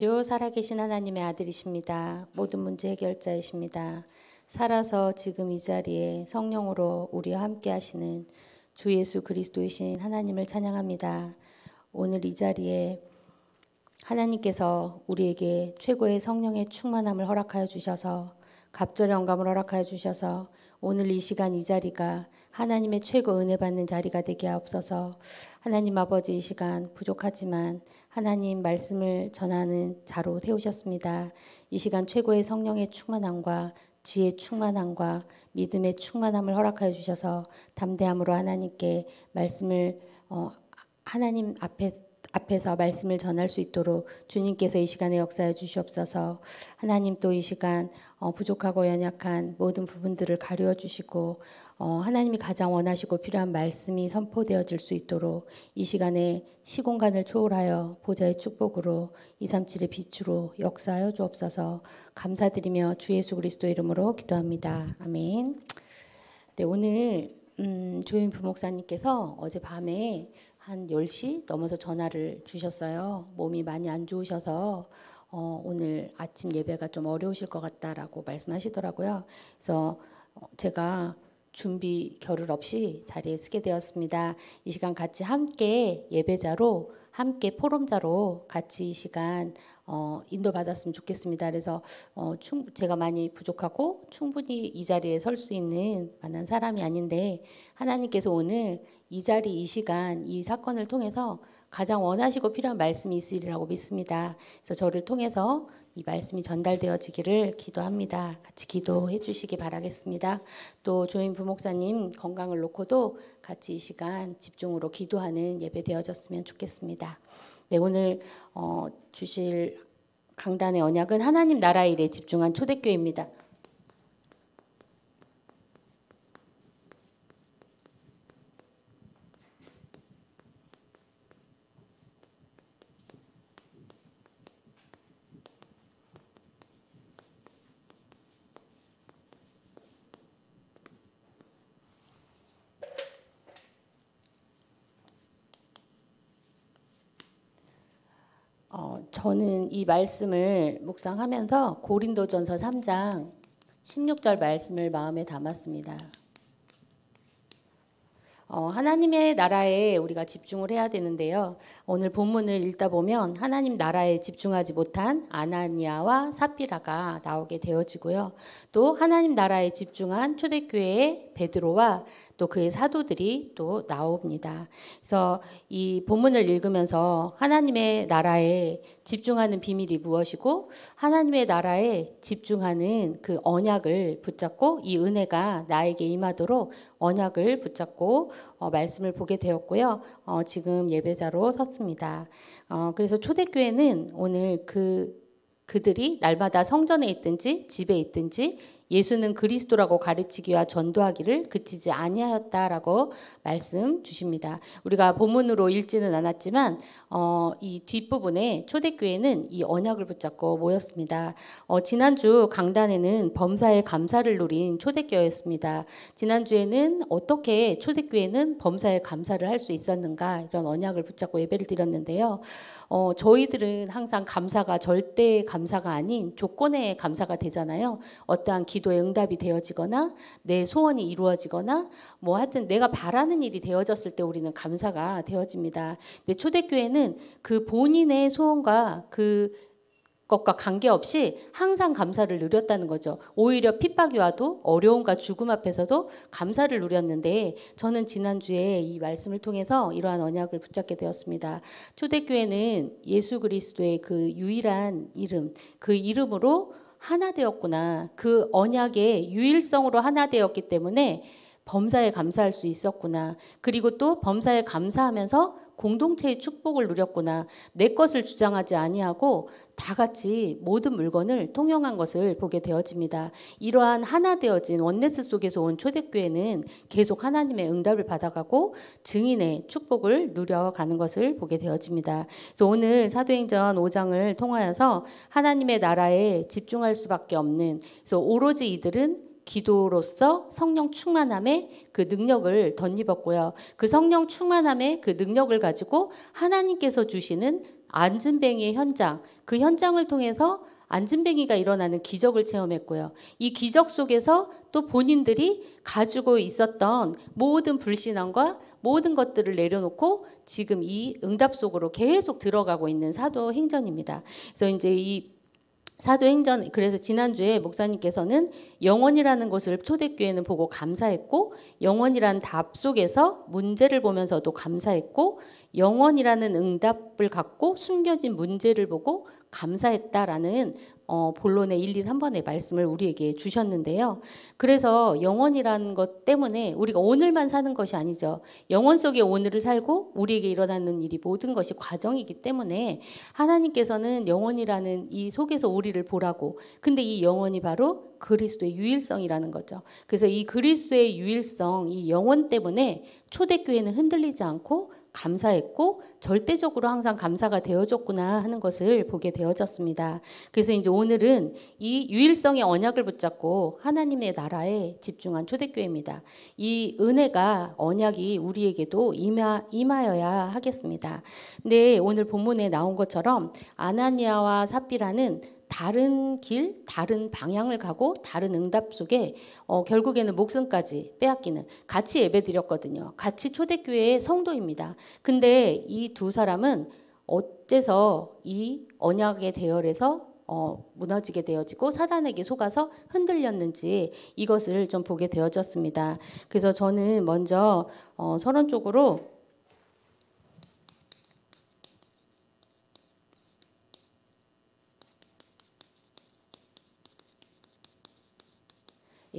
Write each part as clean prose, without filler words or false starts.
주 살아계신 하나님의 아들이십니다. 모든 문제 해결자이십니다. 살아서 지금 이 자리에 성령으로 우리와 함께 하시는 주 예수 그리스도이신 하나님을 찬양합니다. 오늘 이 자리에 하나님께서 우리에게 최고의 성령의 충만함을 허락하여 주셔서 갑절의 영감을 허락하여 주셔서 오늘 이 시간 이 자리가 하나님의 최고 은혜 받는 자리가 되게 하옵소서. 하나님 아버지, 이 시간 부족하지만 하나님 말씀을 전하는 자로 세우셨습니다. 이 시간 최고의 성령의 충만함과 지혜의 충만함과 믿음의 충만함을 허락하여 주셔서 담대함으로 하나님께 말씀을 하나님 앞에서 말씀을 전할 수 있도록 주님께서 이 시간에 역사해 주시옵소서. 하나님 또 이 시간 부족하고 연약한 모든 부분들을 가르쳐 주시고 하나님이 가장 원하시고 필요한 말씀이 선포되어질 수 있도록 이 시간에 시공간을 초월하여 보좌의 축복으로 237의 빛으로 역사하여 주옵소서. 감사드리며 주 예수 그리스도 이름으로 기도합니다. 아멘. 네, 오늘 조인 부목사님께서 어젯밤에 한 10시 넘어서 전화를 주셨어요. 몸이 많이 안 좋으셔서 오늘 아침 예배가 좀 어려우실 것 같다라고 말씀하시더라고요. 그래서 제가 준비 겨를 없이 자리에 서게 되었습니다. 이 시간 같이 함께 예배자로 함께 포럼자로 같이 이 시간 인도받았으면 좋겠습니다. 그래서 제가 많이 부족하고 충분히 이 자리에 설 수 있는 만한 사람이 아닌데 하나님께서 오늘 이 자리 이 시간 이 사건을 통해서 가장 원하시고 필요한 말씀이 있으리라고 믿습니다. 그래서 저를 통해서 이 말씀이 전달되어지기를 기도합니다. 같이 기도해 주시기 바라겠습니다. 또 조인 부목사님 건강을 놓고도 같이 이 시간 집중으로 기도하는 예배 되어졌으면 좋겠습니다. 네, 오늘 주실 강단의 언약은 하나님 나라 일에 집중한 초대교회입니다. 저는 이 말씀을 묵상하면서 고린도전서 3장 16절 말씀을 마음에 담았습니다. 하나님의 나라에 우리가 집중을 해야 되는데요. 오늘 본문을 읽다 보면 하나님 나라에 집중하지 못한 아나니아와 삽비라가 나오게 되어지고요. 또 하나님 나라에 집중한 초대교회의 베드로와 또 그의 사도들이 또 나옵니다. 그래서 이 본문을 읽으면서 하나님의 나라에 집중하는 비밀이 무엇이고 하나님의 나라에 집중하는 그 언약을 붙잡고 이 은혜가 나에게 임하도록 언약을 붙잡고 말씀을 보게 되었고요. 지금 예배자로 섰습니다. 그래서 초대교회는 오늘 그들이 날마다 성전에 있든지 집에 있든지 예수는 그리스도라고 가르치기와 전도하기를 그치지 아니하였다라고 말씀 주십니다. 우리가 본문으로 읽지는 않았지만 이 뒷부분에 초대교회는 이 언약을 붙잡고 모였습니다. 지난주 강단에는 범사의 감사를 누린 초대교회였습니다. 지난주에는 어떻게 초대교회는 범사의 감사를 할 수 있었는가 이런 언약을 붙잡고 예배를 드렸는데요. 저희들은 항상 감사가 절대 감사가 아닌 조건의 감사가 되잖아요. 어떠한 기도의 응답이 되어지거나 내 소원이 이루어지거나 뭐 하여튼 내가 바라는 일이 되어졌을 때 우리는 감사가 되어집니다. 근데 초대교회는 그 본인의 소원과 것과 관계없이 항상 감사를 누렸다는 거죠. 오히려 핍박이 와도 어려움과 죽음 앞에서도 감사를 누렸는데 저는 지난주에 이 말씀을 통해서 이러한 언약을 붙잡게 되었습니다. 초대교회는 예수 그리스도의 그 유일한 이름, 그 이름으로 하나 되었구나. 그 언약의 유일성으로 하나 되었기 때문에 범사에 감사할 수 있었구나. 그리고 또 범사에 감사하면서 공동체의 축복을 누렸구나. 내 것을 주장하지 아니하고 다 같이 모든 물건을 통용한 것을 보게 되어집니다. 이러한 하나 되어진 원네스 속에서 온 초대교회는 계속 하나님의 응답을 받아가고 증인의 축복을 누려가는 것을 보게 되어집니다. 그래서 오늘 사도행전 5장을 통하여서 하나님의 나라에 집중할 수밖에 없는, 그래서 오로지 이들은 기도로서 성령 충만함의 그 능력을 덧입었고요. 그 성령 충만함의 그 능력을 가지고 하나님께서 주시는 안진뱅이의 현장, 그 현장을 통해서 안진뱅이가 일어나는 기적을 체험했고요. 이 기적 속에서 또 본인들이 가지고 있었던 모든 불신앙과 모든 것들을 내려놓고 지금 이 응답 속으로 계속 들어가고 있는 사도행전입니다. 그래서 이제 이 사도행전, 그래서 지난주에 목사님께서는 영원이라는 것을 초대교회는 보고 감사했고, 영원이라는 답 속에서 문제를 보면서도 감사했고, 영원이라는 응답을 갖고 숨겨진 문제를 보고 감사했다라는 본론의 1, 2, 3번의 말씀을 우리에게 주셨는데요. 그래서 영원이라는 것 때문에 우리가 오늘만 사는 것이 아니죠. 영원 속에 오늘을 살고 우리에게 일어나는 일이 모든 것이 과정이기 때문에 하나님께서는 영원이라는 이 속에서 우리를 보라고. 근데 이 영원이 바로 그리스도의 유일성이라는 거죠. 그래서 이 그리스도의 유일성, 이 영원 때문에 초대교회는 흔들리지 않고 감사했고 절대적으로 항상 감사가 되어졌구나 하는 것을 보게 되어졌습니다. 그래서 이제 오늘은 이 유일성의 언약을 붙잡고 하나님의 나라에 집중한 초대교회입니다. 이 은혜가 언약이 우리에게도 임하여야 하겠습니다. 근데 오늘 본문에 나온 것처럼 아나니아와 삽비라는 다른 길, 다른 방향을 가고 다른 응답 속에 결국에는 목숨까지 빼앗기는, 같이 예배드렸거든요. 같이 초대교회의 성도입니다. 근데 이 두 사람은 어째서 이 언약의 대열에서 무너지게 되어지고 사단에게 속아서 흔들렸는지 이것을 좀 보게 되어졌습니다. 그래서 저는 먼저 서론적으로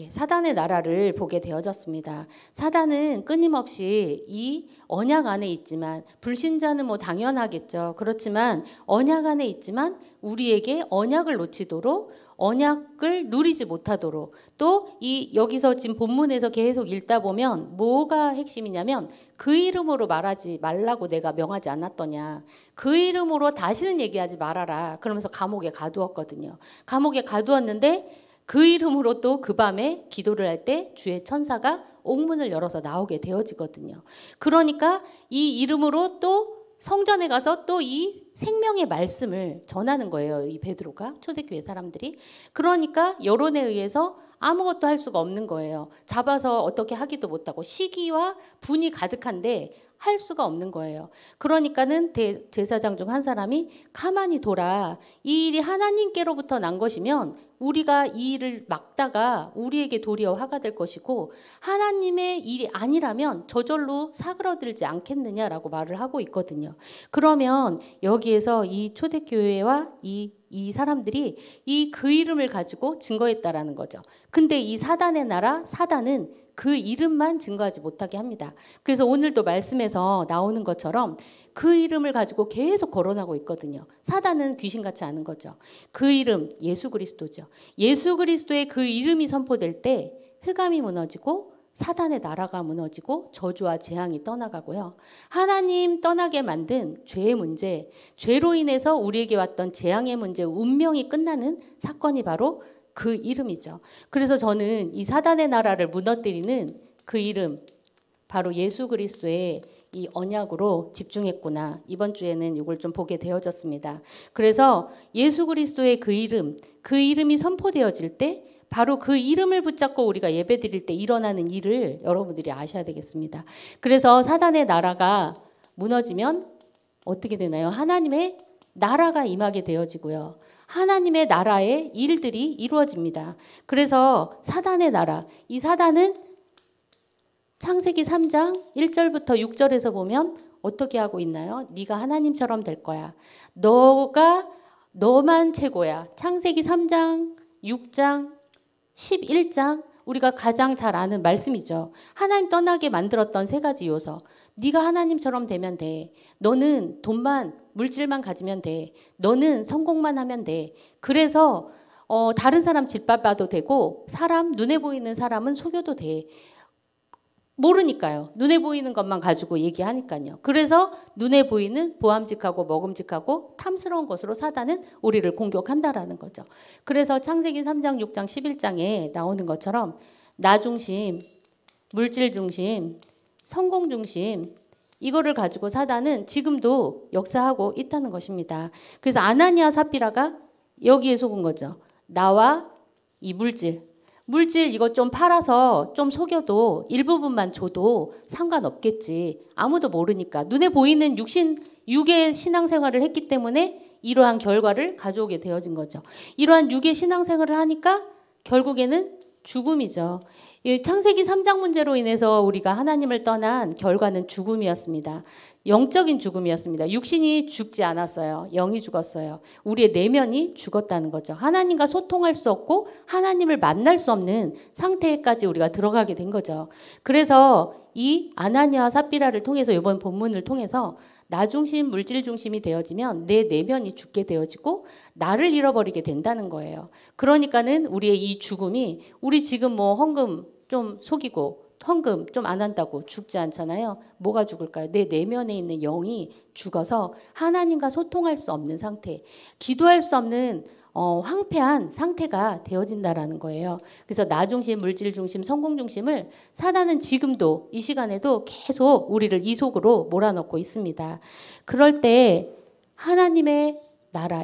사단의 나라를 보게 되어졌습니다. 사단은 끊임없이 이 언약 안에 있지만, 불신자는 뭐 당연하겠죠. 그렇지만 언약 안에 있지만 우리에게 언약을 놓치도록, 언약을 누리지 못하도록, 또 이 여기서 지금 본문에서 계속 읽다 보면 뭐가 핵심이냐면 그 이름으로 말하지 말라고 내가 명하지 않았더냐. 그 이름으로 다시는 얘기하지 말아라. 그러면서 감옥에 가두었거든요. 감옥에 가두었는데 그 이름으로 또 그 밤에 기도를 할 때 주의 천사가 옥문을 열어서 나오게 되어지거든요. 그러니까 이 이름으로 또 성전에 가서 또 이 생명의 말씀을 전하는 거예요. 이 베드로가, 초대교회 사람들이. 그러니까 여론에 의해서 아무것도 할 수가 없는 거예요. 잡아서 어떻게 하기도 못하고 시기와 분이 가득한데 할 수가 없는 거예요. 그러니까는 제사장 중 한 사람이 가만히 돌아. 이 일이 하나님께로부터 난 것이면 우리가 이 일을 막다가 우리에게 도리어 화가 될 것이고, 하나님의 일이 아니라면 저절로 사그러들지 않겠느냐라고 말을 하고 있거든요. 그러면 여기에서 이 초대교회와 이 사람들이 이 그 이름을 가지고 증거했다라는 거죠. 근데 이 사단의 나라, 사단은 그 이름만 증거하지 못하게 합니다. 그래서 오늘도 말씀에서 나오는 것처럼 그 이름을 가지고 계속 거론하고 있거든요. 사단은 귀신같이 아는 거죠. 그 이름, 예수 그리스도죠. 예수 그리스도의 그 이름이 선포될 때 흑암이 무너지고 사단의 나라가 무너지고 저주와 재앙이 떠나가고요. 하나님 떠나게 만든 죄의 문제, 죄로 인해서 우리에게 왔던 재앙의 문제, 운명이 끝나는 사건이 바로 그 이름이죠. 그래서 저는 이 사단의 나라를 무너뜨리는 그 이름, 바로 예수 그리스도의 이 언약으로 집중했구나. 이번 주에는 이걸 좀 보게 되어졌습니다. 그래서 예수 그리스도의 그 이름이 선포되어질 때 바로 그 이름을 붙잡고 우리가 예배드릴 때 일어나는 일을 여러분들이 아셔야 되겠습니다. 그래서 사단의 나라가 무너지면 어떻게 되나요? 하나님의 나라가 임하게 되어지고요. 하나님의 나라의 일들이 이루어집니다. 그래서 사단의 나라, 이 사단은 창세기 3장 1절부터 6절에서 보면 어떻게 하고 있나요? 네가 하나님처럼 될 거야. 너만 최고야. 창세기 3장, 6장, 11장 우리가 가장 잘 아는 말씀이죠. 하나님 떠나게 만들었던 세 가지 요소. 네가 하나님처럼 되면 돼. 너는 돈만, 물질만 가지면 돼. 너는 성공만 하면 돼. 그래서 다른 사람 짓밟아도 되고 눈에 보이는 사람은 속여도 돼. 모르니까요. 눈에 보이는 것만 가지고 얘기하니까요. 그래서 눈에 보이는 보암직하고 먹음직하고 탐스러운 것으로 사단은 우리를 공격한다라는 거죠. 그래서 창세기 3장, 6장, 11장에 나오는 것처럼 나 중심, 물질 중심, 성공 중심, 이거를 가지고 사단은 지금도 역사하고 있다는 것입니다. 그래서 아나니아 삽비라가 여기에 속은 거죠. 나와 이 물질 이거 좀 팔아서 좀 속여도 일부분만 줘도 상관없겠지. 아무도 모르니까. 눈에 보이는 육의 신앙생활을 했기 때문에 이러한 결과를 가져오게 되어진 거죠. 이러한 육의 신앙생활을 하니까 결국에는 죽음이죠. 이 창세기 3장 문제로 인해서 우리가 하나님을 떠난 결과는 죽음이었습니다. 영적인 죽음이었습니다. 육신이 죽지 않았어요. 영이 죽었어요. 우리의 내면이 죽었다는 거죠. 하나님과 소통할 수 없고 하나님을 만날 수 없는 상태까지 우리가 들어가게 된 거죠. 그래서 이 아나니아와 삽비라를 통해서 이번 본문을 통해서 나 중심, 물질 중심이 되어지면 내 내면이 죽게 되어지고 나를 잃어버리게 된다는 거예요. 그러니까는 우리의 이 죽음이 우리 지금 뭐 헌금 좀 속이고 헌금 좀 안 한다고 죽지 않잖아요. 뭐가 죽을까요? 내 내면에 있는 영이 죽어서 하나님과 소통할 수 없는 상태, 기도할 수 없는 황폐한 상태가 되어진다라는 거예요. 그래서 나 중심, 물질 중심, 성공 중심을 사단은 지금도 이 시간에도 계속 우리를 이 속으로 몰아넣고 있습니다. 그럴 때 하나님의 나라,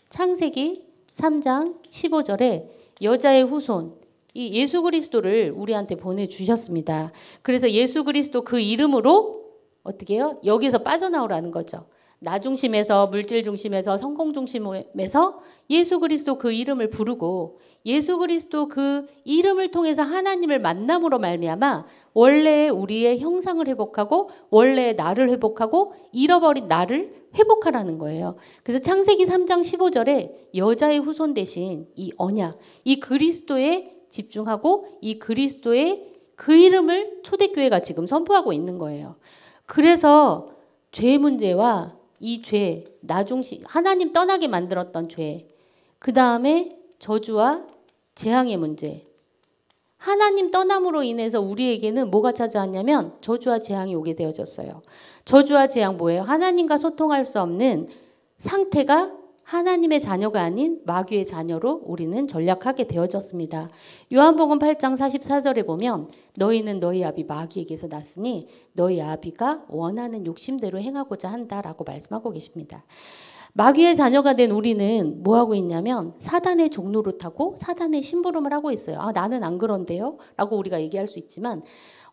창세기 3장 15절에 여자의 후손, 이 예수 그리스도를 우리한테 보내주셨습니다. 그래서 예수 그리스도 그 이름으로 어떻게 해요? 여기서 빠져나오라는 거죠. 나 중심에서, 물질 중심에서, 성공 중심에서 예수 그리스도 그 이름을 부르고 예수 그리스도 그 이름을 통해서 하나님을 만남으로 말미암아 원래 우리의 형상을 회복하고 원래 나를 회복하고 잃어버린 나를 회복하라는 거예요. 그래서 창세기 3장 15절에 여자의 후손 대신 이 언약, 이 그리스도에 집중하고 이 그리스도의 그 이름을 초대교회가 지금 선포하고 있는 거예요. 그래서 죄 문제와 이 죄, 나 중심, 하나님 떠나게 만들었던 죄, 그 다음에 저주와 재앙의 문제. 하나님 떠남으로 인해서 우리에게는 뭐가 찾아왔냐면 저주와 재앙이 오게 되어졌어요. 저주와 재앙 뭐예요? 하나님과 소통할 수 없는 상태가 하나님의 자녀가 아닌 마귀의 자녀로 우리는 전락하게 되어졌습니다. 요한복음 8장 44절에 보면 너희는 너희 아비 마귀에게서 났으니 너희 아비가 원하는 욕심대로 행하고자 한다라고 말씀하고 계십니다. 마귀의 자녀가 된 우리는 뭐하고 있냐면 사단의 종노릇하고 사단의 심부름을 하고 있어요. 아, 나는 안 그런데요? 라고 우리가 얘기할 수 있지만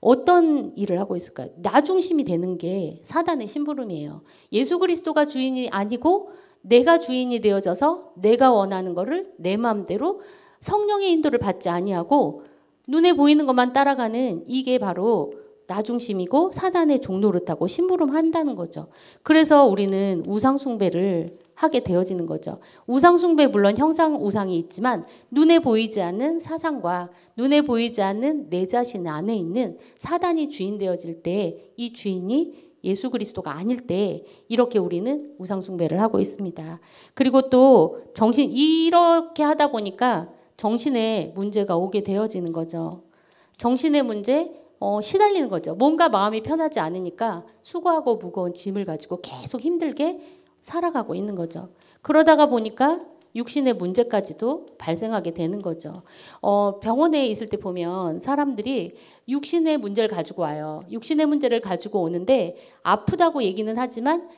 어떤 일을 하고 있을까요? 나 중심이 되는 게 사단의 심부름이에요. 예수 그리스도가 주인이 아니고 내가 주인이 되어져서 내가 원하는 거를 내 마음대로 성령의 인도를 받지 아니하고 눈에 보이는 것만 따라가는 이게 바로 나 중심이고 사단의 종노릇하고 심부름한다는 거죠. 그래서 우리는 우상 숭배를 하게 되어지는 거죠. 우상 숭배 물론 형상 우상이 있지만 눈에 보이지 않는 사상과 눈에 보이지 않는 내 자신 안에 있는 사단이 주인 되어질 때 이 주인이 예수 그리스도가 아닐 때 이렇게 우리는 우상 숭배를 하고 있습니다. 그리고 또 이렇게 하다 보니까 정신에 문제가 오게 되어지는 거죠. 정신의 문제, 시달리는 거죠. 몸과 마음이 편하지 않으니까 수고하고 무거운 짐을 가지고 계속 힘들게 살아가고 있는 거죠. 그러다가 보니까 육신의 문제까지도 발생하게 되는 거죠. 병원에 있을 때 보면 사람들이 육신의 문제를 가지고 와요. 육신의 문제를 가지고 오는데 아프다고 얘기는 하지만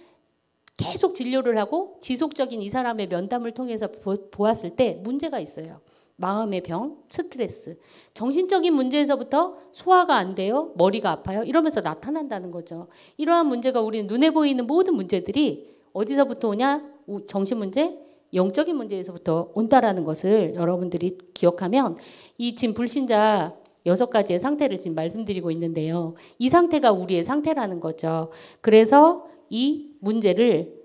계속 진료를 하고 지속적인 이 사람의 면담을 통해서 보았을 때 문제가 있어요. 마음의 병, 스트레스, 정신적인 문제에서부터 소화가 안 돼요, 머리가 아파요 이러면서 나타난다는 거죠. 이러한 문제가 우리는 눈에 보이는 모든 문제들이 어디서부터 오냐? 정신 문제, 영적인 문제에서부터 온다라는 것을 여러분들이 기억하면 이 지금 불신자 6가지의 상태를 지금 말씀드리고 있는데요. 이 상태가 우리의 상태라는 거죠. 그래서 이 문제를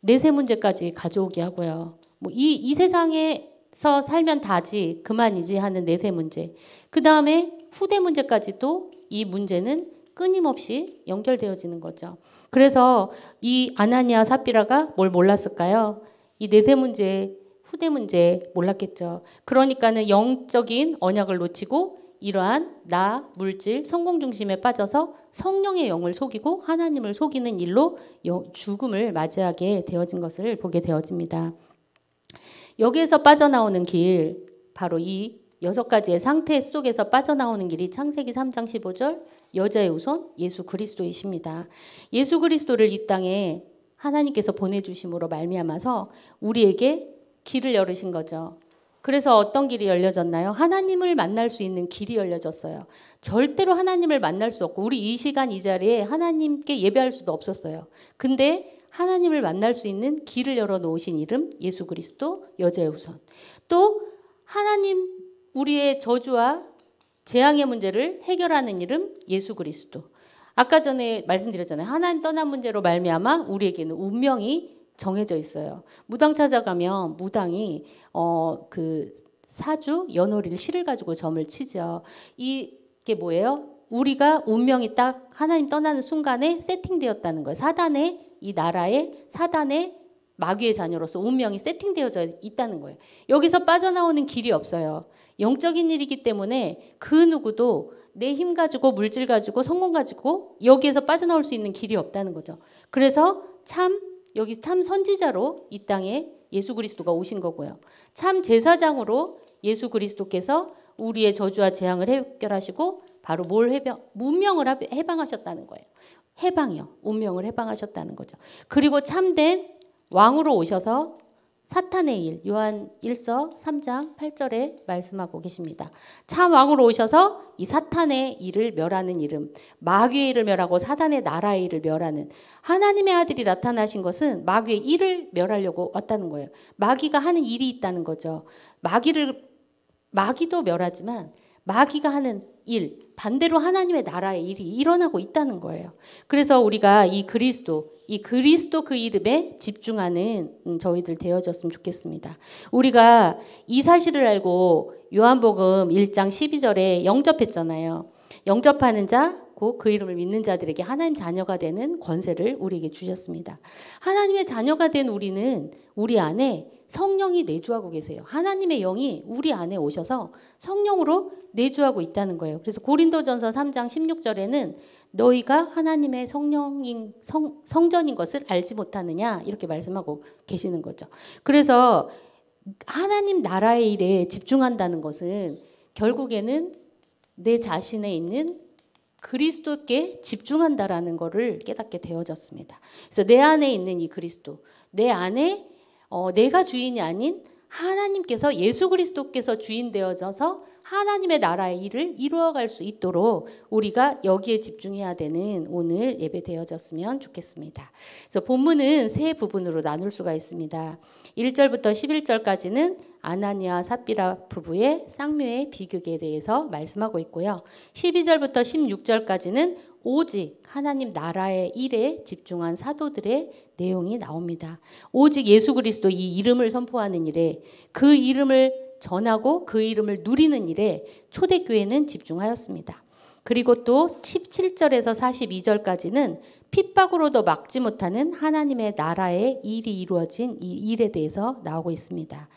내세 문제까지 가져오게 하고요. 뭐 이 세상에서 살면 다지 그만이지 하는 내세 문제. 그 다음에 후대 문제까지도 이 문제는 끊임없이 연결되어지는 거죠. 그래서 이 아나니아 삽비라가 뭘 몰랐을까요? 이 내세 문제, 후대 문제 몰랐겠죠. 그러니까는 영적인 언약을 놓치고 이러한 나, 물질, 성공 중심에 빠져서 성령의 영을 속이고 하나님을 속이는 일로 죽음을 맞이하게 되어진 것을 보게 되어집니다. 여기에서 빠져나오는 길, 바로 이 6가지의 상태 속에서 빠져나오는 길이 창세기 3장 15절 여자의 후손 예수 그리스도이십니다. 예수 그리스도를 이 땅에 하나님께서 보내주심으로 말미암아서 우리에게 길을 열으신 거죠. 그래서 어떤 길이 열려졌나요? 하나님을 만날 수 있는 길이 열려졌어요. 절대로 하나님을 만날 수 없고 우리 이 시간 이 자리에 하나님께 예배할 수도 없었어요. 근데 하나님을 만날 수 있는 길을 열어놓으신 이름 예수 그리스도 여자의 후손. 또 하나님 우리의 저주와 재앙의 문제를 해결하는 이름 예수 그리스도. 아까 전에 말씀드렸잖아요. 하나님 떠난 문제로 말미암아 우리에게는 운명이 정해져 있어요. 무당 찾아가면 무당이 그 사주 연월일 실을 가지고 점을 치죠. 이게 뭐예요? 우리가 운명이 딱 하나님 떠나는 순간에 세팅되었다는 거예요. 사단의 이 나라의 사단의 마귀의 자녀로서 운명이 세팅되어져 있다는 거예요. 여기서 빠져나오는 길이 없어요. 영적인 일이기 때문에 그 누구도 내 힘 가지고 물질 가지고 성공 가지고 여기에서 빠져나올 수 있는 길이 없다는 거죠. 그래서 여기 참 선지자로 이 땅에 예수 그리스도가 오신 거고요. 참 제사장으로 예수 그리스도께서 우리의 저주와 재앙을 해결하시고 바로 운명을 해방하셨다는 거예요. 해방이요. 운명을 해방하셨다는 거죠. 그리고 참된 왕으로 오셔서 사탄의 일, 요한 1서 3장 8절에 말씀하고 계십니다. 참 왕으로 오셔서 이 사탄의 일을 멸하는 이름, 마귀의 일을 멸하고 사단의 나라의 일을 멸하는 하나님의 아들이 나타나신 것은 마귀의 일을 멸하려고 왔다는 거예요. 마귀가 하는 일이 있다는 거죠. 마귀도 멸하지만 마귀가 하는 일, 반대로 하나님의 나라의 일이 일어나고 있다는 거예요. 그래서 우리가 이 그리스도 그 이름에 집중하는 저희들 되어졌으면 좋겠습니다. 우리가 이 사실을 알고 요한복음 1장 12절에 영접했잖아요. 영접하는 자, 곧 그 이름을 믿는 자들에게 하나님 자녀가 되는 권세를 우리에게 주셨습니다. 하나님의 자녀가 된 우리는 우리 안에 성령이 내주하고 계세요. 하나님의 영이 우리 안에 오셔서 성령으로 내주하고 있다는 거예요. 그래서 고린도전서 3장 16절에는 너희가 하나님의 성전인 것을 알지 못하느냐 이렇게 말씀하고 계시는 거죠. 그래서 하나님 나라의 일에 집중한다는 것은 결국에는 내 자신에 있는 그리스도께 집중한다라는 것을 깨닫게 되어졌습니다. 그래서 내 안에 있는 이 그리스도, 내 안에 내가 주인이 아닌 하나님께서 예수 그리스도께서 주인 되어져서 하나님의 나라의 일을 이루어갈 수 있도록 우리가 여기에 집중해야 되는 오늘 예배 되어졌으면 좋겠습니다. 그래서 본문은 세 부분으로 나눌 수가 있습니다. 1절부터 11절까지는 아나니아 삽비라 부부의 쌍묘의 비극에 대해서 말씀하고 있고요. 12절부터 16절까지는 오직 하나님 나라의 일에 집중한 사도들의 내용이 나옵니다. 오직 예수 그리스도 이 이름을 선포하는 일에 그 이름을 전하고 그 이름을 누리는 일에 초대교회는 집중하였습니다. 그리고 또 17절에서 42절까지는 핍박으로도 막지 못하는 하나님의 나라의 일이 이루어진 이 일에 대해서 나오고 있습니다.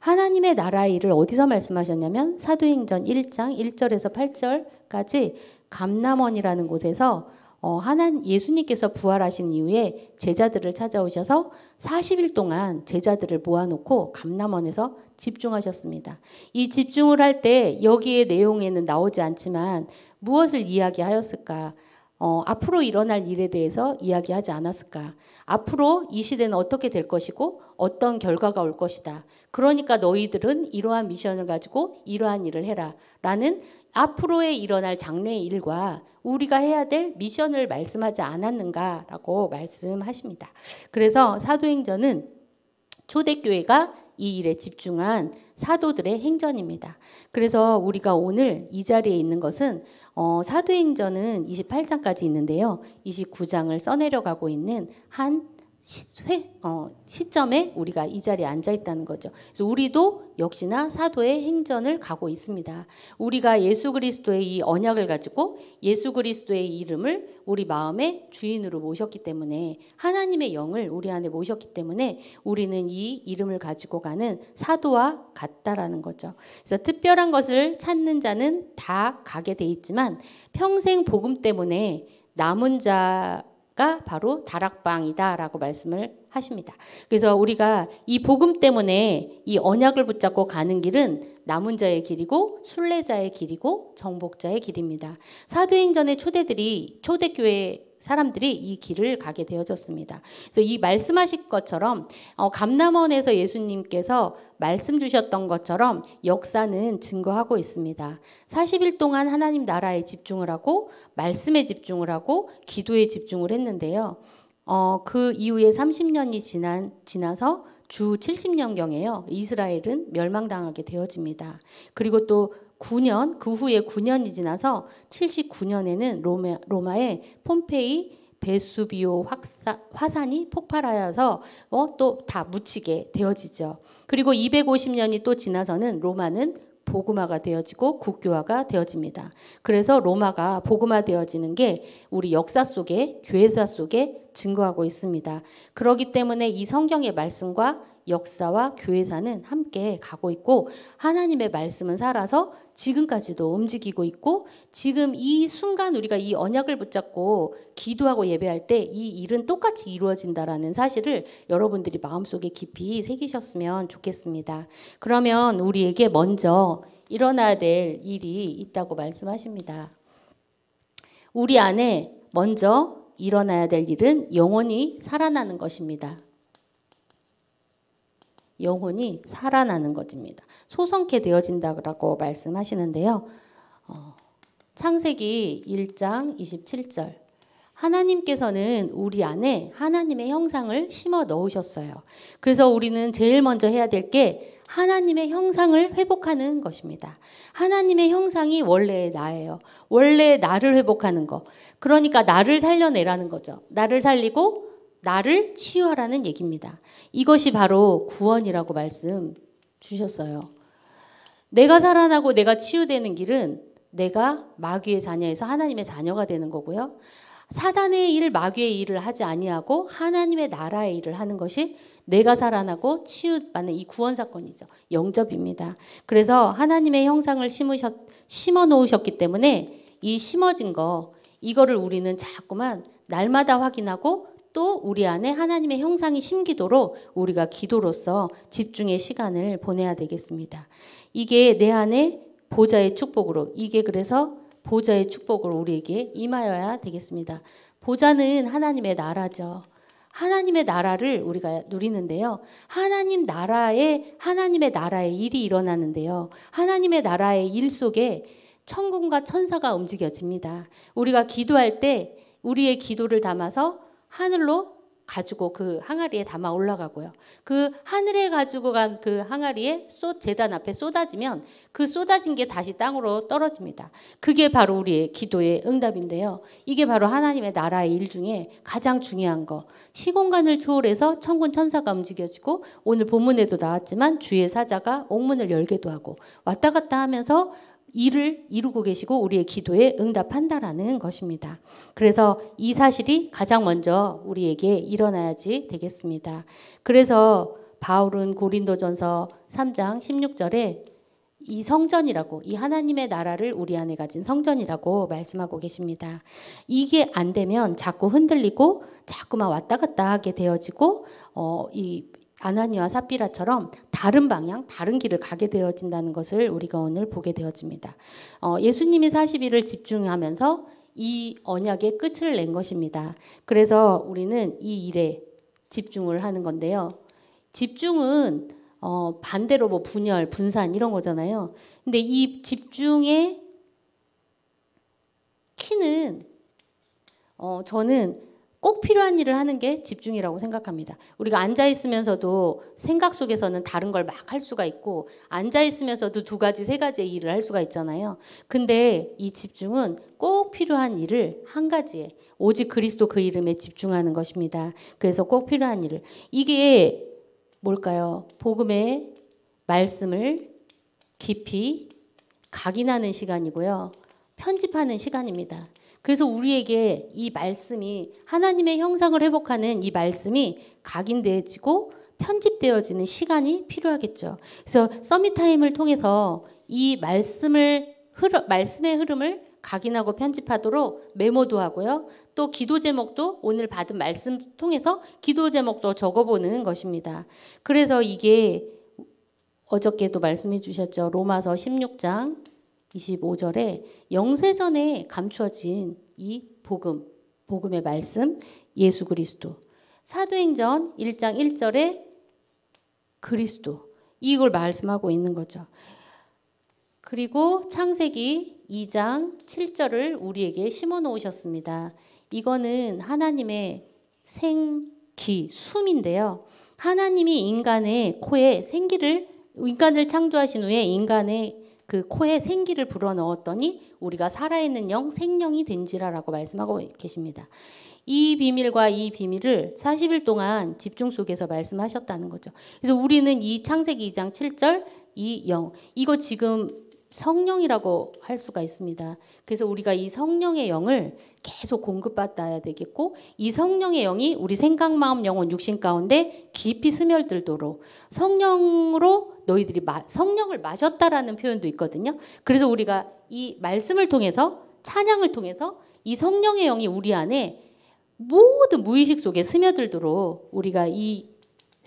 하나님의 나라의 일을 어디서 말씀하셨냐면 사도행전 1장 1절에서 8절까지 감람원이라는 곳에서 예수님께서 부활하신 이후에 제자들을 찾아오셔서 40일 동안 제자들을 모아놓고 감람원에서 집중하셨습니다. 이 집중을 할 때 여기에 내용에는 나오지 않지만 무엇을 이야기하였을까? 앞으로 일어날 일에 대해서 이야기하지 않았을까? 앞으로 이 시대는 어떻게 될 것이고 어떤 결과가 올 것이다. 그러니까 너희들은 이러한 미션을 가지고 이러한 일을 해라. 라는 앞으로에 일어날 장래의 일과 우리가 해야 될 미션을 말씀하지 않았는가라고 말씀하십니다. 그래서 사도행전은 초대교회가 이 일에 집중한 사도들의 행전입니다. 그래서 우리가 오늘 이 자리에 있는 것은 사도행전은 28장까지 있는데요. 29장을 써내려가고 있는 한 시점에 우리가 이 자리에 앉아 있다는 거죠. 그래서 우리도 역시나 사도의 행전을 가고 있습니다. 우리가 예수 그리스도의 이 언약을 가지고 예수 그리스도의 이름을 우리 마음의 주인으로 모셨기 때문에 하나님의 영을 우리 안에 모셨기 때문에 우리는 이 이름을 가지고 가는 사도와 같다라는 거죠. 그래서 특별한 것을 찾는 자는 다 가게 돼 있지만 평생 복음 때문에 남은 자 가 바로 다락방이다라고 말씀을 하십니다. 그래서 우리가 이 복음 때문에 이 언약을 붙잡고 가는 길은 남은 자의 길이고 순례자의 길이고 정복자의 길입니다. 사도행전의 초대교회 사람들이 이 길을 가게 되어졌습니다. 그래서 이 말씀하신 것처럼 감람원에서 예수님께서 말씀 주셨던 것처럼 역사는 증거하고 있습니다. 40일 동안 하나님 나라에 집중을 하고 말씀에 집중을 하고 기도에 집중을 했는데요. 그 이후에 30년이 지나서 주 70년경에요. 이스라엘은 멸망당하게 되어집니다. 그리고 또 9년, 그 후에 9년이 지나서 79년에는 로마의 폼페이 베수비오 화산이 폭발하여서 또 다 묻히게 되어지죠. 그리고 250년이 또 지나서는 로마는 복음화가 되어지고 국교화가 되어집니다. 그래서 로마가 복음화되어지는 게 우리 역사 속에, 교회사 속에 증거하고 있습니다. 그렇기 때문에 이 성경의 말씀과 역사와 교회사는 함께 가고 있고 하나님의 말씀은 살아서 지금까지도 움직이고 있고 지금 이 순간 우리가 이 언약을 붙잡고 기도하고 예배할 때 이 일은 똑같이 이루어진다라는 사실을 여러분들이 마음속에 깊이 새기셨으면 좋겠습니다. 그러면 우리에게 먼저 일어나야 될 일이 있다고 말씀하십니다. 우리 안에 먼저 일어나야 될 일은 영혼이 살아나는 것입니다. 영혼이 살아나는 것입니다. 소성케 되어진다고 말씀하시는데요. 창세기 1장 27절 하나님께서는 우리 안에 하나님의 형상을 심어 넣으셨어요. 그래서 우리는 제일 먼저 해야 될 게 하나님의 형상을 회복하는 것입니다. 하나님의 형상이 원래 나예요. 원래 나를 회복하는 거. 그러니까 나를 살려내라는 거죠. 나를 살리고 나를 치유하라는 얘기입니다. 이것이 바로 구원이라고 말씀 주셨어요. 내가 살아나고 내가 치유되는 길은 내가 마귀의 자녀에서 하나님의 자녀가 되는 거고요. 사단의 일, 마귀의 일을 하지 아니하고 하나님의 나라의 일을 하는 것이 내가 살아나고 치유받는 이 구원 사건이죠. 영접입니다. 그래서 하나님의 형상을 심어 놓으셨기 때문에 이 심어진 거 이거를 우리는 자꾸만 날마다 확인하고 또 우리 안에 하나님의 형상이 심기도록 우리가 기도로서 집중의 시간을 보내야 되겠습니다. 이게 내 안에 보좌의 축복으로 이게 그래서 보좌의 축복으로 우리에게 임하여야 되겠습니다. 보좌는 하나님의 나라죠. 하나님의 나라를 우리가 누리는데요. 하나님의 나라의 일이 일어나는데요. 하나님의 나라의 일 속에 천군과 천사가 움직여집니다. 우리가 기도할 때 우리의 기도를 담아서 하늘로 가지고 그 항아리에 담아 올라가고요. 그 하늘에 가지고 간 그 항아리에 제단 앞에 쏟아지면 그 쏟아진 게 다시 땅으로 떨어집니다. 그게 바로 우리의 기도의 응답인데요. 이게 바로 하나님의 나라의 일 중에 가장 중요한 거. 시공간을 초월해서 천군 천사가 움직여지고 오늘 본문에도 나왔지만 주의 사자가 옥문을 열게도 하고 왔다 갔다 하면서 일을 이루고 계시고 우리의 기도에 응답한다라는 것입니다. 그래서 이 사실이 가장 먼저 우리에게 일어나야지 되겠습니다. 그래서 바울은 고린도전서 3장 16절에 이 성전이라고 이 하나님의 나라를 우리 안에 가진 성전이라고 말씀하고 계십니다. 이게 안 되면 자꾸 흔들리고 자꾸만 왔다 갔다 하게 되어지고 이 아나니와 삽비라처럼 다른 방향, 다른 길을 가게 되어진다는 것을 우리가 오늘 보게 되어집니다. 예수님이 40일을 집중하면서 이 언약의 끝을 낸 것입니다. 그래서 우리는 이 일에 집중을 하는 건데요. 집중은 반대로 뭐 분열, 분산 이런 거잖아요. 근데 이 집중의 키는 저는 꼭 필요한 일을 하는 게 집중이라고 생각합니다. 우리가 앉아있으면서도 생각 속에서는 다른 걸 막 할 수가 있고 앉아있으면서도 두 가지, 세 가지의 일을 할 수가 있잖아요. 근데 이 집중은 꼭 필요한 일을 한 가지에 오직 그리스도 그 이름에 집중하는 것입니다. 그래서 꼭 필요한 일을 이게 뭘까요? 복음의 말씀을 깊이 각인하는 시간이고요. 편집하는 시간입니다. 그래서 우리에게 이 말씀이 하나님의 형상을 회복하는 이 말씀이 각인되어지고 편집되어지는 시간이 필요하겠죠. 그래서 서밋타임을 통해서 이 말씀의 흐름을 각인하고 편집하도록 메모도 하고요. 또 기도 제목도 오늘 받은 말씀 통해서 기도 제목도 적어보는 것입니다. 그래서 이게 어저께도 말씀해 주셨죠. 로마서 16장 25절에 영세전에 감추어진 이 복음의 말씀, 예수 그리스도. 사도행전 1장 1절에 그리스도. 이걸 말씀하고 있는 거죠. 그리고 창세기 2장 7절을 우리에게 심어 놓으셨습니다. 이거는 하나님의 생기, 숨인데요. 하나님이 인간의 코에 인간을 창조하신 후에 인간의 그 코에 생기를 불어넣었더니 우리가 살아있는 영, 생명이 된지라라고 말씀하고 계십니다. 이 비밀과 이 비밀을 40일 동안 집중 속에서 말씀하셨다는 거죠. 그래서 우리는 이 창세기 2장 7절, 이 영, 이거 지금 성령이라고 할 수가 있습니다. 그래서 우리가 이 성령의 영을 계속 공급받아야 되겠고, 이 성령의 영이 우리 생각, 마음, 영혼, 육신 가운데 깊이 스며들도록 성령으로 너희들이 성령을 마셨다라는 표현도 있거든요. 그래서 우리가 이 말씀을 통해서, 찬양을 통해서 이 성령의 영이 우리 안에 모든 무의식 속에 스며들도록 우리가 이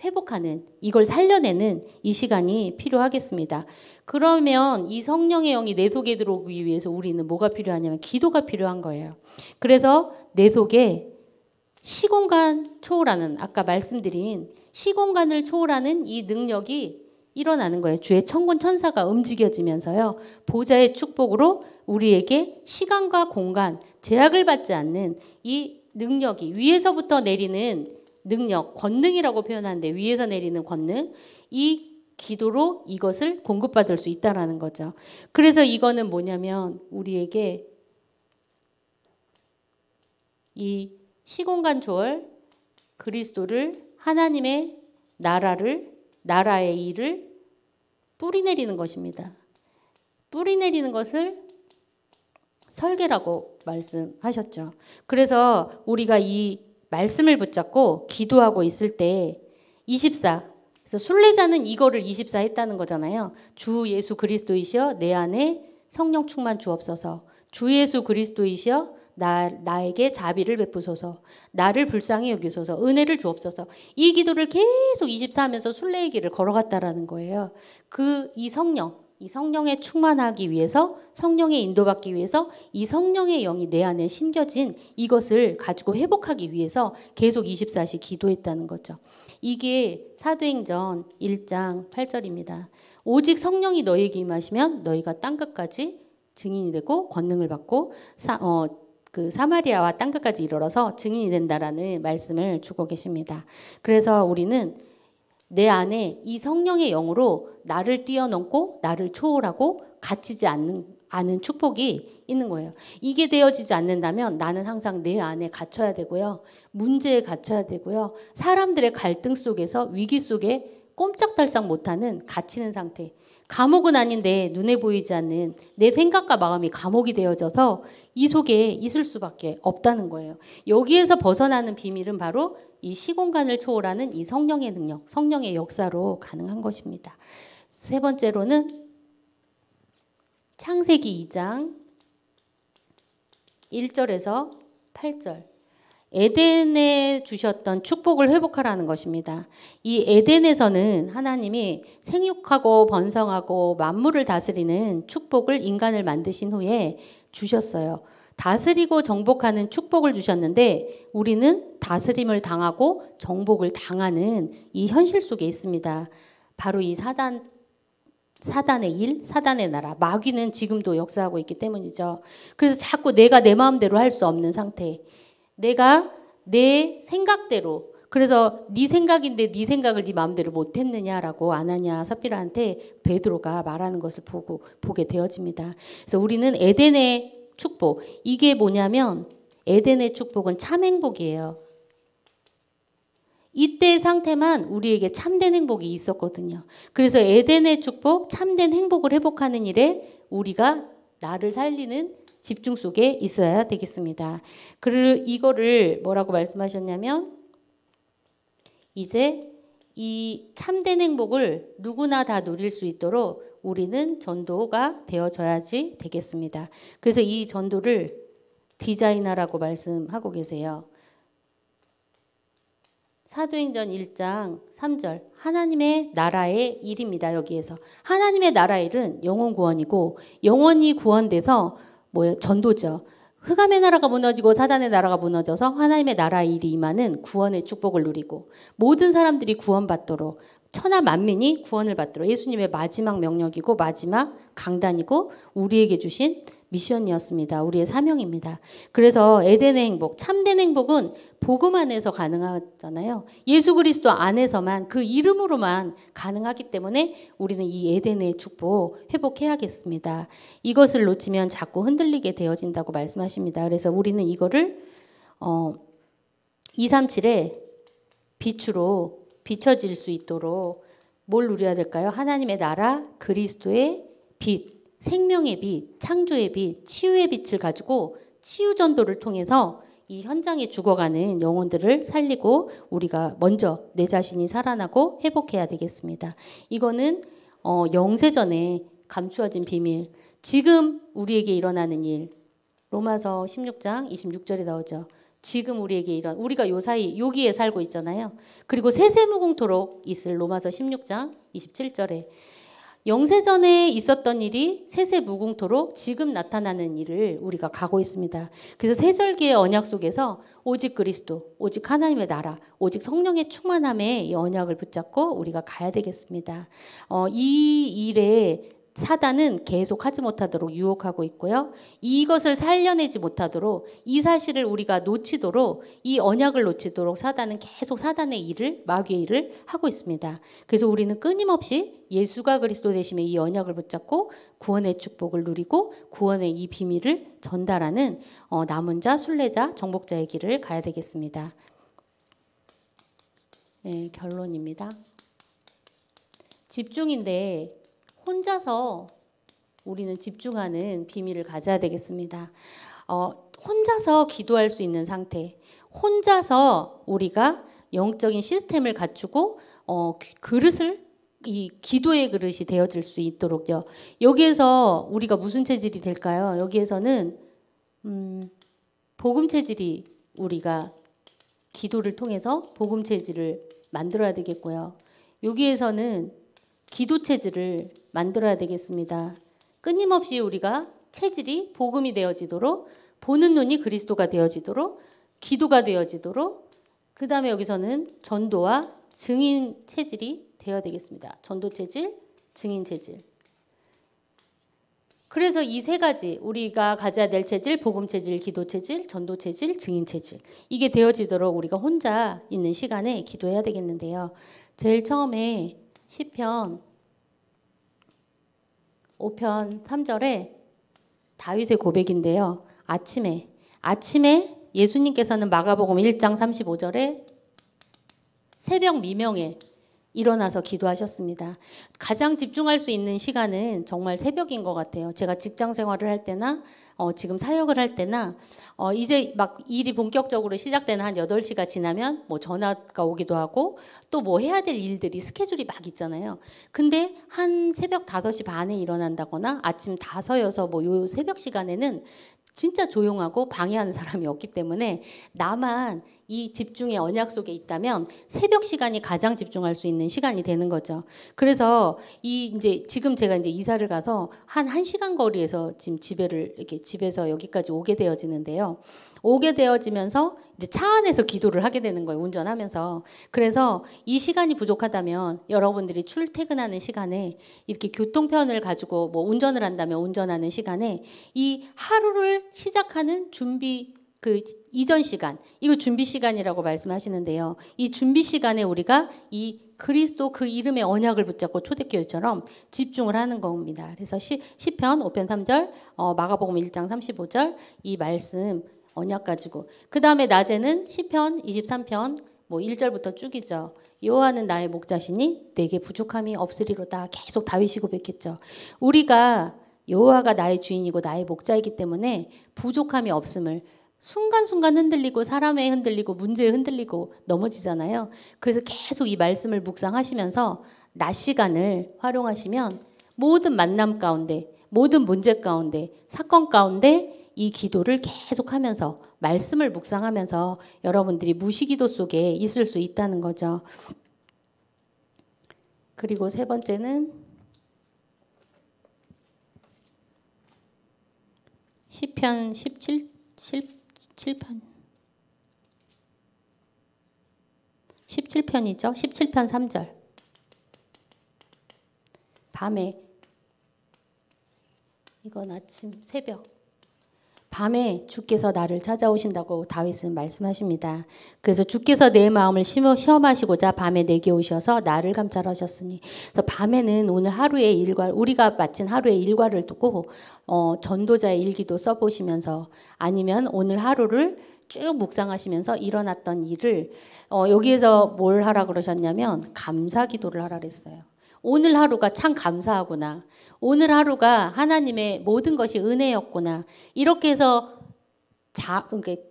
회복하는, 이걸 살려내는 이 시간이 필요하겠습니다. 그러면 이 성령의 영이 내 속에 들어오기 위해서 우리는 뭐가 필요하냐면 기도가 필요한 거예요. 그래서 내 속에 시공간 초월하는, 아까 말씀드린 시공간을 초월하는 이 능력이 일어나는 거예요. 주의 천군 천사가 움직여지면서요. 보좌의 축복으로 우리에게 시간과 공간, 제약을 받지 않는 이 능력이, 위에서부터 내리는 능력, 권능이라고 표현하는데 위에서 내리는 권능, 이 기도로 이것을 공급받을 수 있다라는 거죠. 그래서 이거는 뭐냐면 우리에게 이 시공간 초월, 그리스도를, 하나님의 나라의 일을 뿌리내리는 것입니다. 뿌리내리는 것을 설계라고 말씀하셨죠. 그래서 우리가 이 말씀을 붙잡고 기도하고 있을 때 24, 그래서 순례자는 이거를 24 했다는 거잖아요. 주 예수 그리스도이시여 내 안에 성령 충만 주옵소서. 주 예수 그리스도이시여 나에게 자비를 베푸소서. 나를 불쌍히 여기소서. 은혜를 주옵소서. 이 기도를 계속 24 하면서 순례의 길을 걸어갔다라는 거예요. 이 성령에 충만하기 위해서, 성령에 인도받기 위해서 이 성령의 영이 내 안에 심겨진 이것을 가지고 회복하기 위해서 계속 24시 기도했다는 거죠. 이게 사도행전 1장 8절입니다. 오직 성령이 너희에게 임하시면 너희가 땅끝까지 증인이 되고 권능을 받고 사마리아와 땅끝까지 이르러서 증인이 된다라는 말씀을 주고 계십니다. 그래서 우리는 내 안에 이 성령의 영으로 나를 뛰어넘고 나를 초월하고 갇히지 않은 축복이 있는 거예요. 이게 되어지지 않는다면 나는 항상 내 안에 갇혀야 되고요. 문제에 갇혀야 되고요. 사람들의 갈등 속에서, 위기 속에 꼼짝달싹 못하는 갇히는 상태. 감옥은 아닌데 눈에 보이지 않는 내 생각과 마음이 감옥이 되어져서 이 속에 있을 수밖에 없다는 거예요. 여기에서 벗어나는 비밀은 바로 이 시공간을 초월하는 이 성령의 능력, 성령의 역사로 가능한 것입니다. 세 번째로는 창세기 2장 1절에서 8절. 에덴에 주셨던 축복을 회복하라는 것입니다. 이 에덴에서는 하나님이 생육하고 번성하고 만물을 다스리는 축복을 인간을 만드신 후에 주셨어요. 다스리고 정복하는 축복을 주셨는데 우리는 다스림을 당하고 정복을 당하는 이 현실 속에 있습니다. 바로 이 사단의 일, 사단의 나라, 마귀는 지금도 역사하고 있기 때문이죠. 그래서 자꾸 내가 내 마음대로 할 수 없는 상태. 내가 내 생각대로, 그래서 네 생각인데 네 생각을 네 마음대로 못했느냐라고 아나니아 삽비라한테 베드로가 말하는 것을 보게 되어집니다. 그래서 우리는 에덴의 축복, 이게 뭐냐면 에덴의 축복은 참 행복이에요. 이때 상태만 우리에게 참된 행복이 있었거든요. 그래서 에덴의 축복, 참된 행복을 회복하는 일에 우리가 나를 살리는 집중 속에 있어야 되겠습니다. 이거를 뭐라고 말씀하셨냐면 이제 이 참된 행복을 누구나 다 누릴 수 있도록 우리는 전도가 되어져야지 되겠습니다. 그래서 이 전도를 디자인하라고 말씀하고 계세요. 사도행전 1장 3절 하나님의 나라의 일입니다. 여기에서 하나님의 나라의 일은 영혼 구원이고 영혼이 구원돼서 뭐예요? 전도죠. 흑암의 나라가 무너지고 사단의 나라가 무너져서 하나님의 나라의 일이 임하는 구원의 축복을 누리고 모든 사람들이 구원받도록 천하 만민이 구원을 받도록 예수님의 마지막 명령이고 마지막 강단이고 우리에게 주신 미션이었습니다. 우리의 사명입니다. 그래서 에덴의 행복, 참된 행복은 복음 안에서 가능하잖아요. 예수 그리스도 안에서만 그 이름으로만 가능하기 때문에 우리는 이 에덴의 축복 회복해야겠습니다. 이것을 놓치면 자꾸 흔들리게 되어진다고 말씀하십니다. 그래서 우리는 이거를 237의 빛으로 비춰질 수 있도록 뭘 누려야 될까요? 하나님의 나라, 그리스도의 빛, 생명의 빛, 창조의 빛, 치유의 빛을 가지고 치유 전도를 통해서 이 현장에 죽어가는 영혼들을 살리고 우리가 먼저 내 자신이 살아나고 회복해야 되겠습니다. 이거는 영세전에 감추어진 비밀, 지금 우리에게 일어나는 일, 로마서 16장 26절에 나오죠. 지금 우리에게 우리가 요 사이 여기에 살고 있잖아요. 그리고 세세무궁토록 있을 로마서 16장 27절에 영세전에 있었던 일이 세세무궁토록 지금 나타나는 일을 우리가 가고 있습니다. 그래서 세절기의 언약 속에서 오직 그리스도, 오직 하나님의 나라, 오직 성령의 충만함에 이 언약을 붙잡고 우리가 가야 되겠습니다. 이 일에 사단은 계속 하지 못하도록 유혹하고 있고요. 이것을 살려내지 못하도록 이 사실을 우리가 놓치도록 이 언약을 놓치도록 사단은 계속 사단의 일을 마귀의 일을 하고 있습니다. 그래서 우리는 끊임없이 예수가 그리스도 되심의 이 언약을 붙잡고 구원의 축복을 누리고 구원의 이 비밀을 전달하는 남은 자, 순례자, 정복자의 길을 가야 되겠습니다. 네, 결론입니다. 집중인데 혼자서 우리는 집중하는 비밀을 가져야 되겠습니다. 혼자서 기도할 수 있는 상태, 혼자서 우리가 영적인 시스템을 갖추고 그릇을 이 기도의 그릇이 되어질 수 있도록요. 여기에서 우리가 무슨 체질이 될까요? 여기에서는 복음 체질이 우리가 기도를 통해서 복음 체질을 만들어야 되겠고요. 여기에서는 기도 체질을 만들어야 되겠습니다. 끊임없이 우리가 체질이 복음이 되어지도록 보는 눈이 그리스도가 되어지도록 기도가 되어지도록 그 다음에 여기서는 전도와 증인 체질이 되어야 되겠습니다. 전도 체질, 증인 체질. 그래서 이 세 가지 우리가 가져야 될 체질, 복음 체질, 기도 체질, 전도 체질, 증인 체질 이게 되어지도록 우리가 혼자 있는 시간에 기도해야 되겠는데요. 제일 처음에 시편 5편 3절에 다윗의 고백인데요. 아침에 예수님께서는 마가복음 1장 35절에 새벽 미명에 일어나서 기도하셨습니다. 가장 집중할 수 있는 시간은 정말 새벽인 것 같아요. 제가 직장 생활을 할 때나 지금 사역을 할 때나 이제 막 일이 본격적으로 시작되는 한 8시가 지나면 뭐 전화가 오기도 하고 또 뭐 해야 될 일들이 스케줄이 막 있잖아요. 근데 한 새벽 5시 반에 일어난다거나 아침 5, 6 뭐 요 새벽 시간에는 진짜 조용하고 방해하는 사람이 없기 때문에 나만 이 집중의 언약 속에 있다면 새벽 시간이 가장 집중할 수 있는 시간이 되는 거죠. 그래서 지금 제가 이제 이사를 가서 한 1시간 거리에서 지금 집에서 여기까지 오게 되어지는데요. 오게 되어지면서 이제 차 안에서 기도를 하게 되는 거예요. 운전하면서. 그래서 이 시간이 부족하다면 여러분들이 출퇴근하는 시간에 이렇게 교통편을 가지고 뭐 운전을 한다면 운전하는 시간에 이 하루를 시작하는 준비 그 이전 시간, 이거 준비 시간이라고 말씀하시는데요. 이 준비 시간에 우리가 이 그리스도 그 이름의 언약을 붙잡고 초대교회처럼 집중을 하는 겁니다. 그래서 시편 5편 3절, 마가복음 1장 35절 이 말씀 언약 가지고 그 다음에 낮에는 시편 23편 뭐 1절부터 쭉이죠. 여호와는 나의 목자시니 내게 부족함이 없으리로다. 계속 다윗이 고백했죠. 우리가 여호와가 나의 주인이고 나의 목자이기 때문에 부족함이 없음을 순간순간 흔들리고 사람에 흔들리고 문제에 흔들리고 넘어지잖아요. 그래서 계속 이 말씀을 묵상하시면서 낮 시간을 활용하시면 모든 만남 가운데, 모든 문제 가운데, 사건 가운데 이 기도를 계속하면서 말씀을 묵상하면서 여러분들이 무시기도 속에 있을 수 있다는 거죠. 그리고 세 번째는 시편 17편이죠. 17편 3절. 밤에, 이건 아침 새벽, 밤에 주께서 나를 찾아오신다고 다윗은 말씀하십니다. 그래서 주께서 내 마음을 시험하시고자 밤에 내게 오셔서 나를 감찰하셨으니, 그래서 밤에는 오늘 하루의 일과, 우리가 마친 하루의 일과를 두고 전도자의 일기도 써보시면서, 아니면 오늘 하루를 쭉 묵상하시면서 일어났던 일을 여기에서 뭘 하라 그러셨냐면 감사 기도를 하라 그랬어요. 오늘 하루가 참 감사하구나. 오늘 하루가 하나님의 모든 것이 은혜였구나. 이렇게 해서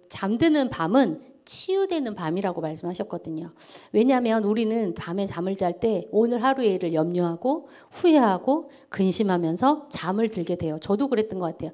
잠드는 밤은 치유되는 밤이라고 말씀하셨거든요. 왜냐하면 우리는 밤에 잠을 잘 때 오늘 하루의 일을 염려하고 후회하고 근심하면서 잠을 들게 돼요. 저도 그랬던 것 같아요.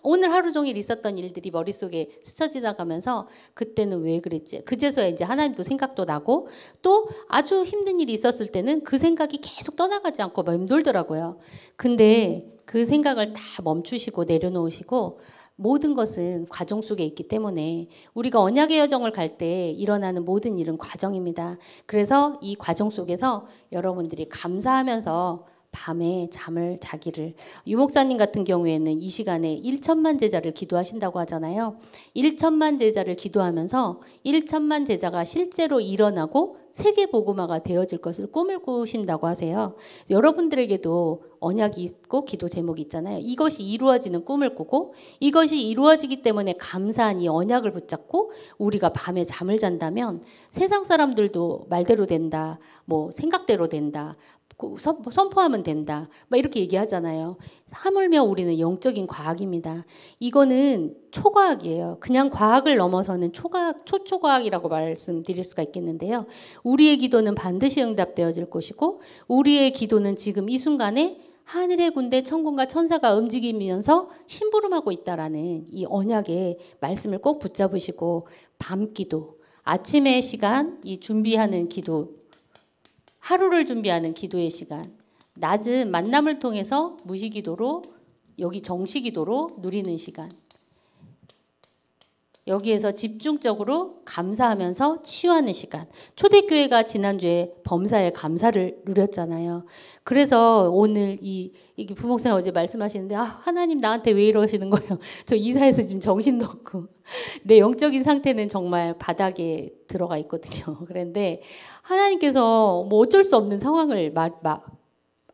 오늘 하루 종일 있었던 일들이 머릿속에 스쳐 지나가면서 그때는 왜 그랬지? 그제서야 이제 하나님도 생각도 나고, 또 아주 힘든 일이 있었을 때는 그 생각이 계속 떠나가지 않고 맴돌더라고요. 근데 그 생각을 다 멈추시고 내려놓으시고, 모든 것은 과정 속에 있기 때문에 우리가 언약의 여정을 갈 때 일어나는 모든 일은 과정입니다. 그래서 이 과정 속에서 여러분들이 감사하면서 밤에 잠을 자기를, 유목사님 같은 경우에는 이 시간에 1천만 제자를 기도하신다고 하잖아요. 1천만 제자를 기도하면서 1천만 제자가 실제로 일어나고 세계복음화가 되어질 것을 꿈을 꾸신다고 하세요. 여러분들에게도 언약이 있고 기도 제목이 있잖아요. 이것이 이루어지는 꿈을 꾸고, 이것이 이루어지기 때문에 감사한 이 언약을 붙잡고 우리가 밤에 잠을 잔다면 세상 사람들도 말대로 된다, 뭐 생각대로 된다, 선포하면 된다, 막 이렇게 얘기하잖아요. 하물며 우리는 영적인 과학입니다. 이거는 초과학이에요. 그냥 과학을 넘어서는 초초과학이라고 말씀드릴 수가 있겠는데요. 우리의 기도는 반드시 응답되어질 것이고, 우리의 기도는 지금 이 순간에 하늘의 군대 천군과 천사가 움직이면서 심부름하고 있다라는 이 언약의 말씀을 꼭 붙잡으시고, 밤 기도, 아침의 시간, 이 준비하는 기도, 하루를 준비하는 기도의 시간, 낮은 만남을 통해서 무시기도로, 여기 정시기도로 누리는 시간, 여기에서 집중적으로 감사하면서 치유하는 시간. 초대교회가 지난주에 범사의 감사를 누렸잖아요. 그래서 오늘 이게 부목사님 어제 말씀하시는데, 하나님 나한테 왜 이러시는 거예요? 저 이사해서 지금 정신도 없고 내 영적인 상태는 정말 바닥에 들어가 있거든요. 그런데 하나님께서 뭐 어쩔 수 없는 상황을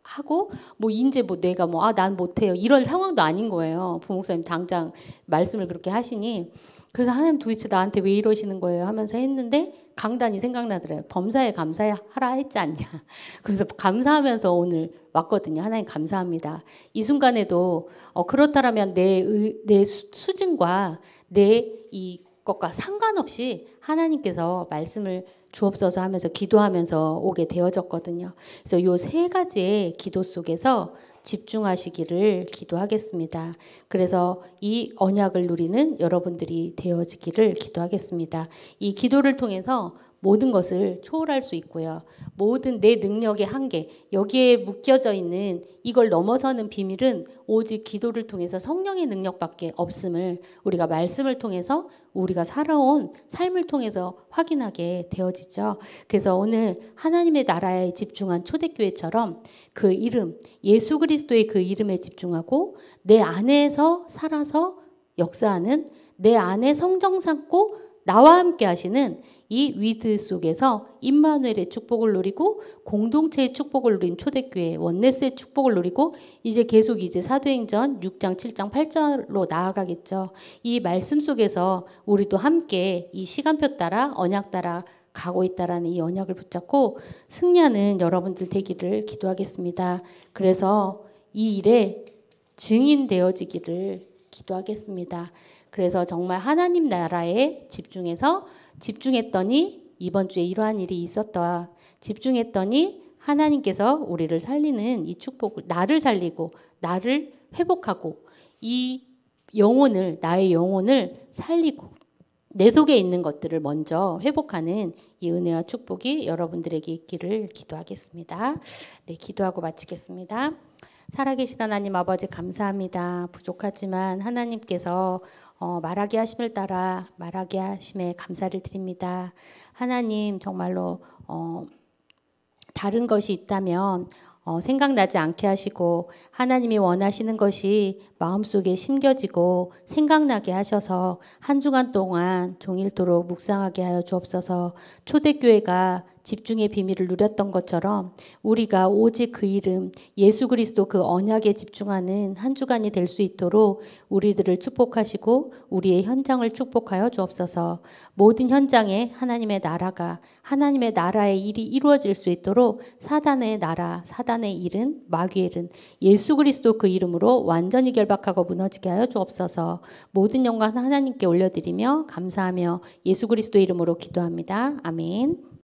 하고, 뭐 이제 뭐 내가 난 못해요, 이런 상황도 아닌 거예요. 부목사님 당장 말씀을 그렇게 하시니, 그래서 하나님 도대체 나한테 왜 이러시는 거예요 하면서 했는데 강단이 생각나더라고요. 범사에 감사하라 했지 않냐. 그래서 감사하면서 오늘 왔거든요. 하나님 감사합니다. 이 순간에도 그렇다면 내 수준과 내 이것과 상관없이 하나님께서 말씀을 주옵소서 하면서 기도하면서 오게 되어졌거든요. 그래서 이 세 가지의 기도 속에서 집중하시기를 기도하겠습니다. 그래서 이 언약을 누리는 여러분들이 되어지기를 기도하겠습니다. 이 기도를 통해서 모든 것을 초월할 수 있고요. 모든 내 능력의 한계, 여기에 묶여져 있는 이걸 넘어서는 비밀은 오직 기도를 통해서 성령의 능력밖에 없음을 우리가 말씀을 통해서, 우리가 살아온 삶을 통해서 확인하게 되어지죠. 그래서 오늘 하나님의 나라에 집중한 초대교회처럼 그 이름, 예수 그리스도의 그 이름에 집중하고 내 안에서 살아서 역사하는, 내 안에 성정 삼고 나와 함께 하시는 이 위드 속에서 임마누엘의 축복을 누리고, 공동체의 축복을 누린 초대교회 원네스의 축복을 누리고, 이제 계속 사도행전 6장 7장 8절로 나아가겠죠. 이 말씀 속에서 우리도 함께 이 시간표 따라 언약 따라 가고 있다라는 이 언약을 붙잡고 승리하는 여러분들 되기를 기도하겠습니다. 그래서 이 일에 증인되어지기를 기도하겠습니다. 그래서 정말 하나님 나라에 집중했더니 이번 주에 이러한 일이 있었다. 집중했더니 하나님께서 우리를 살리는 이 축복을, 나를 살리고 나를 회복하고 나의 영혼을 살리고 내 속에 있는 것들을 먼저 회복하는 이 은혜와 축복이 여러분들에게 있기를 기도하겠습니다. 네, 기도하고 마치겠습니다. 살아계신 하나님 아버지 감사합니다. 부족하지만 하나님께서 말하게 하심을 따라 말하게 하심에 감사를 드립니다. 하나님 정말로 다른 것이 있다면 생각나지 않게 하시고 하나님이 원하시는 것이 마음속에 심겨지고 생각나게 하셔서 한 주간 동안 종일토록 묵상하게 하여 주옵소서. 초대교회가 집중의 비밀을 누렸던 것처럼 우리가 오직 그 이름 예수 그리스도 그 언약에 집중하는 한 주간이 될 수 있도록 우리들을 축복하시고 우리의 현장을 축복하여 주옵소서. 모든 현장에 하나님의 나라의 일이 이루어질 수 있도록 사단의 나라, 사단의 일은, 마귀의 일은 예수 그리스도 그 이름으로 완전히 결박하고 무너지게 하여 주옵소서. 모든 영광 하나님께 올려드리며 감사하며 예수 그리스도 이름으로 기도합니다. 아멘.